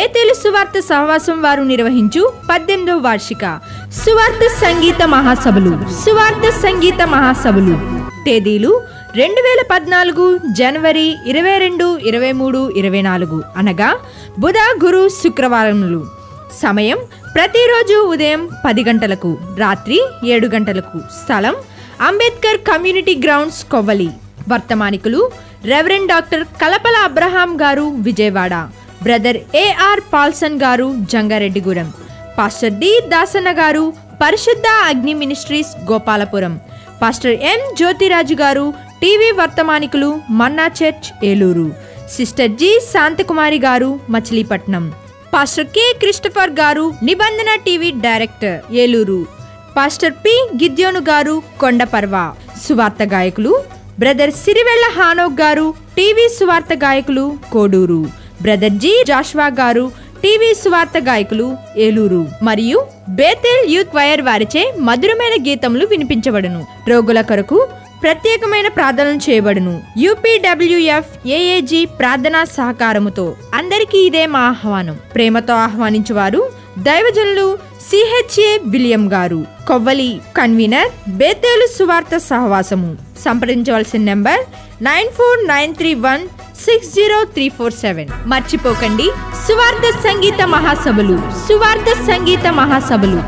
బేతేలు సువార్త సహవాసం వారు నిర్వహించు 18వ వార్షిక సువార్త సంగీత మహాసభలు. సువార్త సంగీత మహాసభలు తేదీలు 2014 జనవరి 22, 23, 24 అనగా బుధ, గురు, శుక్రవారములు. సమయం ప్రతిరోజు ఉదయం 10 గంటలకు, రాత్రి 7 గంటలకు. స్థలం అంబేద్కర్ కమ్యూనిటీ గ్రౌండ్స్, కొవ్వలి. వర్తమానికులు రెవరెండ్ డాక్టర్ కలపల అబ్రహాం గారు, విజయవాడ. బ్రదర్ ఏఆర్ పాల్సన్ గారు, జంగారెడ్డిగూడెం. పాస్టర్ డి దాసన్న గారు, పరిశుద్ధ అగ్ని ministries, Gopalapuram. Pastor M Jyothiraju గారు, టీవీ వర్తమానికులు, Manna Church, Eluru. Sister G Shanthakumari గారు, మచిలీపట్నం. పాస్టర్ కె క్రిస్టఫర్ గారు, Nibandhana TV director, Eluru. Pastor P Gidyonu గారు, కొండపర్వ. సువార్త గాయకులు బ్రదర్ సిరివెళ్ల హానోక్ గారు, టీవీ సువార్త గాయకులు, కోడూరు. బ్రదర్ జి జాషువా గారు, టీవీ సువార్త గాయకులు, ఏలూరు. మరియు బేతేల్ యూత్ వైర్ వారిచే మధురమైన గీతములు వినిపించబడును. రోగుల కొరకు ప్రత్యేకమైన ప్రార్థనలు చేయబడును. యూపీడబ్ల్యూఎఫ్ ఏఏజీ ప్రార్థనా సహకారముతో. అందరికీ ఇదే మా ఆహ్వానం. ప్రేమతో ఆహ్వానించువారు దైవజనులు సిహెచ్ఏ విలియం గారు, కొవ్వలి. కన్వీనర్ బేతేలు సువార్త సహవాసము. సంప్రదించవలసిన నెంబర్ 9493160347. మర్చిపోకండి, సువార్త సంగీత మహాసభలు. సువార్త సంగీత మహాసభలు